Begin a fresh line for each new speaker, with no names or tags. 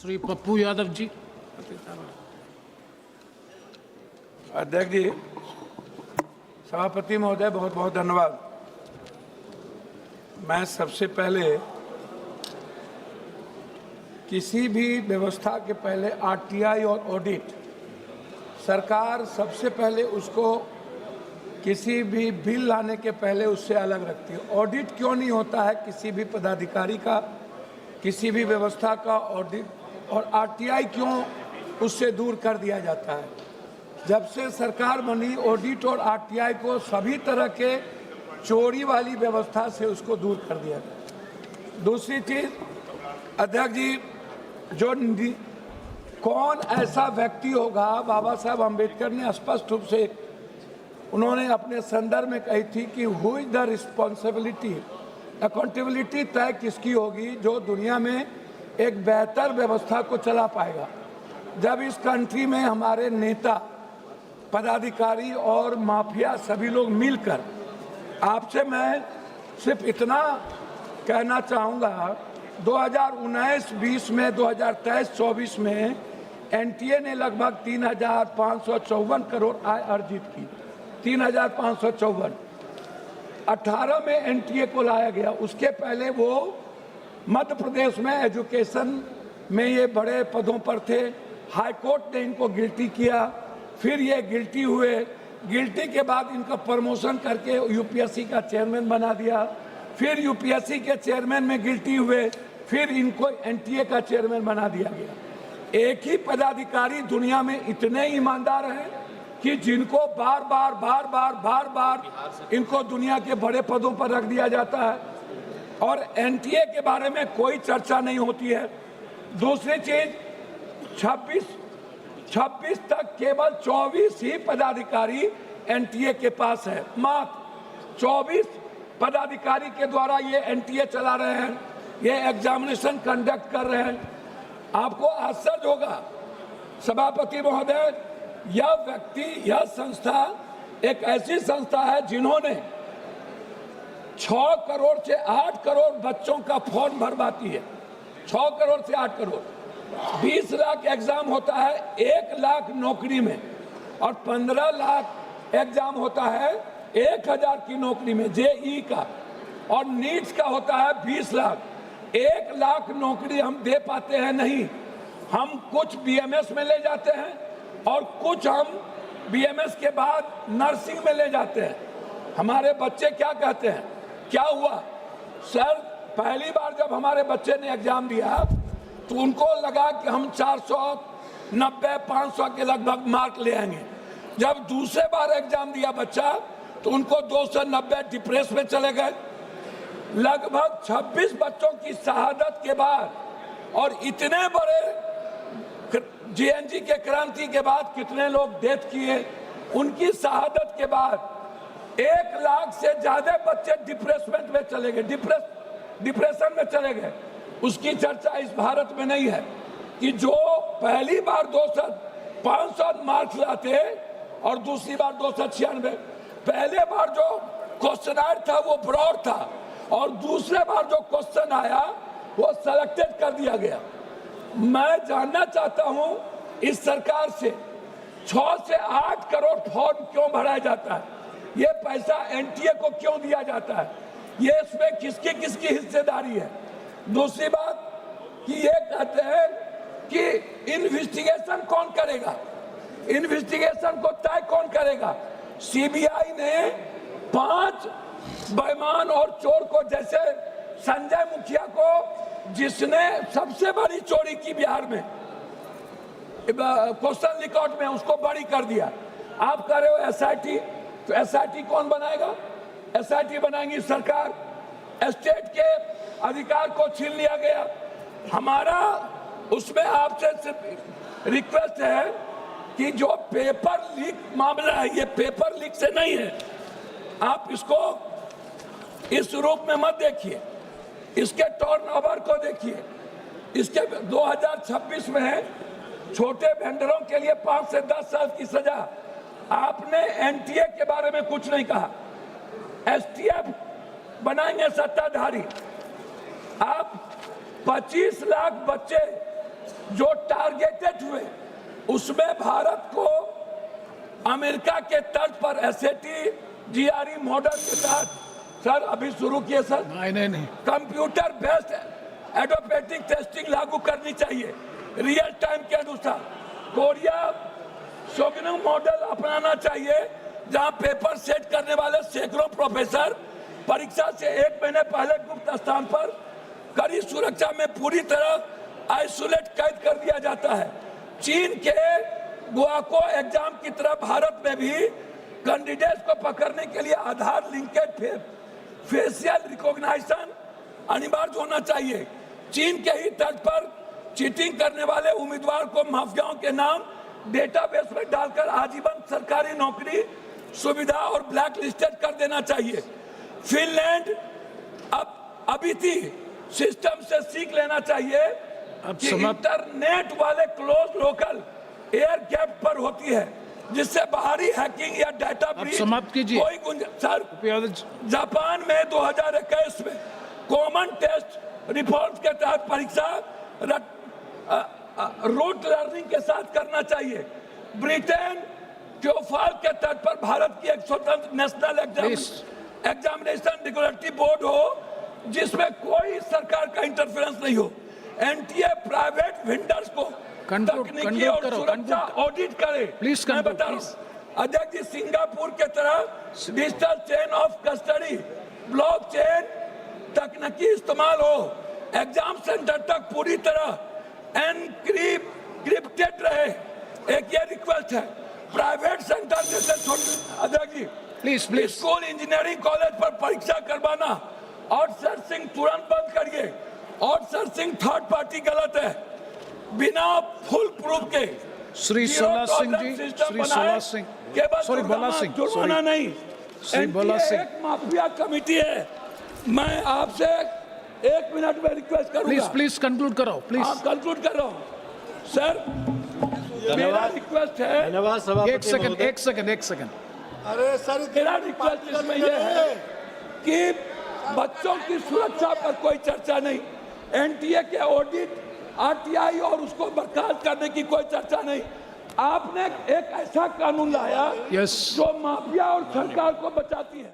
श्री पप्पू यादव जी।
अध्यक्ष जी, सभापति महोदय, बहुत बहुत धन्यवाद। मैं सबसे पहले किसी भी व्यवस्था के पहले आरटीआई और ऑडिट, सरकार सबसे पहले उसको किसी भी बिल लाने के पहले उससे अलग रखती है। ऑडिट क्यों नहीं होता है किसी भी पदाधिकारी का, किसी भी व्यवस्था का ऑडिट, और आरटीआई क्यों उससे दूर कर दिया जाता है? जब से सरकार बनी, ऑडिट और आरटीआई को सभी तरह के चोरी वाली व्यवस्था से उसको दूर कर दिया गया। दूसरी चीज, अध्यक्ष जी, कौन ऐसा व्यक्ति होगा, बाबा साहब अम्बेडकर ने स्पष्ट रूप से उन्होंने अपने संदर्भ में कही थी कि who is the responsibility, accountability तय किसकी होगी जो दुनिया में एक बेहतर व्यवस्था को चला पाएगा। जब इस कंट्री में हमारे नेता, पदाधिकारी और माफिया सभी लोग मिलकर, आपसे मैं सिर्फ इतना कहना चाहूँगा, 2019-20 में, 2023-24 में एनटीए ने लगभग 3,554 करोड़ आय अर्जित की। 3,554 18 में एनटीए को लाया गया। उसके पहले वो मध्य प्रदेश में एजुकेशन में ये बड़े पदों पर थे। हाई कोर्ट ने इनको गिल्टी किया, फिर ये गिल्टी हुए। गिल्टी के बाद इनका प्रमोशन करके यूपीएससी का चेयरमैन बना दिया, फिर यूपीएससी के चेयरमैन में गिल्टी हुए, फिर इनको एनटीए का चेयरमैन बना दिया गया। एक ही पदाधिकारी दुनिया में इतने ईमानदार हैं कि जिनको बार बार इनको दुनिया के बड़े पदों पर रख दिया जाता है और एनटीए के बारे में कोई चर्चा नहीं होती है। दूसरी चीज, 26 तक केवल 24 ही पदाधिकारी एनटीए के पास है। मात्र 24 पदाधिकारी के द्वारा ये एनटीए चला रहे हैं, ये एग्जामिनेशन कंडक्ट कर रहे हैं। आपको आश्चर्य होगा सभापति महोदय, यह व्यक्ति, यह संस्था एक ऐसी संस्था है जिन्होंने 6 करोड़ से 8 करोड़ बच्चों का फॉर्म भरवाती है। 6 करोड़ से 8 करोड़, 20 लाख एग्जाम होता है 1 लाख नौकरी में, और 15 लाख एग्जाम होता है 1000 की नौकरी में जेई का, और नीट्स का होता है 20 लाख। 1 लाख नौकरी हम दे पाते हैं नहीं। हम कुछ बीएमएस में ले जाते हैं और कुछ हम बीएमएस के बाद नर्सिंग में ले जाते हैं। हमारे बच्चे क्या कहते हैं, क्या हुआ सर, पहली बार जब हमारे बच्चे ने एग्जाम दिया तो उनको लगा कि हम 490-500 के लगभग मार्क ले आएंगे। जब दूसरे बार एग्जाम दिया बच्चा तो उनको 290 डिप्रेस में चले गए। लगभग 26 बच्चों की शहादत के बाद और इतने बड़े जेएनजी के क्रांति के बाद कितने लोग डेथ किए, उनकी शहादत के बाद 1 लाख से ज्यादा बच्चे डिप्रेसमेंट में चले गए, डिप्रेशन में चले गए। उसकी चर्चा इस भारत में नहीं है कि जो पहली बार 500 मार्क्स लाते और दूसरी बार 296। पहले बार जो क्वेश्चन था वो ब्रॉड था और दूसरे बार जो क्वेश्चन आया वो सेलेक्टेड कर दिया गया। मैं जानना चाहता हूं इस सरकार से 6 से 8 करोड़ फॉर्म क्यों भराया जाता है, ये पैसा एनटीए को क्यों दिया जाता है, ये इसमें किसकी किसकी हिस्सेदारी है। दूसरी बात कि ये कहते हैं कि इन्वेस्टिगेशन कौन करेगा, इन्वेस्टिगेशन को तय कौन करेगा। सीबीआई ने 5 बेईमान और चोर को, जैसे संजय मुखिया को जिसने सबसे बड़ी चोरी की बिहार में क्वेश्चन रिकॉर्ड में, उसको बड़ी कर दिया। आप कह रहे हो एसआईटी, तो एसआईटी कौन बनाएगा, एसआईटी बनाएंगी सरकार। स्टेट के अधिकार को छीन लिया गया। हमारा उसमें आपसे सिर्फ रिक्वेस्ट है कि जो पेपर लीक मामला है, ये पेपर लीक से नहीं है, आप इसको इस रूप में मत देखिए, इसके टर्नओवर को देखिए। इसके 2026 में छोटे वेंडरों के लिए 5 से 10 साल की सजा। आपने एनटीए के बारे में कुछ नहीं कहा। एसटीएफ बनाएंगे सत्ताधारी। आप 25 लाख बच्चे जो टारगेटेड हुए उसमें भारत को अमेरिका के तर्ज पर एसएटी जीआरई मॉडल के साथ सर अभी शुरू किए सर
नहीं
कंप्यूटर बेस्ड एडोप्टिक टेस्टिंग लागू करनी चाहिए रियल टाइम के अनुसार। कोरिया शोगनम मॉडल अपनाना चाहिए जहां पेपर सेट करने वाले सैकड़ों प्रोफेसर परीक्षा से 1 महीने पहले गुप्त स्थान पर कड़ी सुरक्षा में पूरी तरह आइसोलेट कैद कर दिया जाता है। चीन के गुआको एग्जाम की तरह भारत में भी कैंडिडेट्स को पकड़ने के लिए आधार लिंकेज फेशियल रिकॉग्निशन अनिवार्य होना चाहिए। चीन के ही तर्ज पर चीटिंग करने वाले उम्मीदवार को माफियाओं के नाम डेटाबेस में डालकर आजीवन सरकारी नौकरी सुविधा और ब्लैक लिस्टेड कर देना चाहिए। फिनलैंड अभी थी सिस्टम से सीख लेना चाहिए कि इंटरनेट वाले क्लोज लोकल एयर गैप पर होती है जिससे बाहरी हैकिंग या डाटा ब्रीच कोई गुंजाइश। जापान में 2021 में कॉमन टेस्ट रिफॉर्म्स के तहत परीक्षा रूट लर्निंग के साथ करना चाहिए। ब्रिटेन ट्योफाल के तर्ज पर भारत की एक स्वतंत्र नेशनल एग्जामिनेशन रेगुलेटरी बोर्ड हो जिसमें कोई सरकार का इंटरफेरेंस नहीं हो। एनटीए प्राइवेट वेंडर्स को तकनीकी और सुरक्षा ऑडिट करे। मैं बता रहा हूं अध्यक्ष जी, सिंगापुर के तरह digital chain of custody blockchain तकनीकी इस्तेमाल हो, एग्जाम सेंटर तक पूरी तरह एनक्रिप्टेड रहे। एक ये रिक्वेस्ट है प्राइवेट सेंटर जैसे छोटे अध्यक्ष जी प्लीज स्कूल इंजीनियरिंग कॉलेज पर परीक्षा करवाना आउटसोर्सिंग तुरंत बंद करिए। आउटसोर्सिंग थर्ड पार्टी गलत है, बिना फुल प्रूफ के।
श्री सोला सिंह जी, श्री सोला सिंह, सॉरी बोला सिंह,
जुर्माना नहीं।
श्री बोला सिंह,
एक माफिया कमेटी है। मैं आपसे 1 मिनट में रिक्वेस्ट करूंगा।
प्लीज कंक्लूड करो प्लीज।
कंक्लूड कर रहा हूं सर, मेरा रिक्वेस्ट है।
धन्यवाद।
एक सेकंड।
अरे सर,
मेरा रिक्वेस्ट इसमें यह है कि बच्चों की सुरक्षा पर कोई चर्चा नहीं, एनटीए के ऑडिट आरटीआई और उसको बर्खास्त करने की कोई चर्चा नहीं। आपने एक ऐसा कानून लाया जो माफिया और सरकार को बचाती है।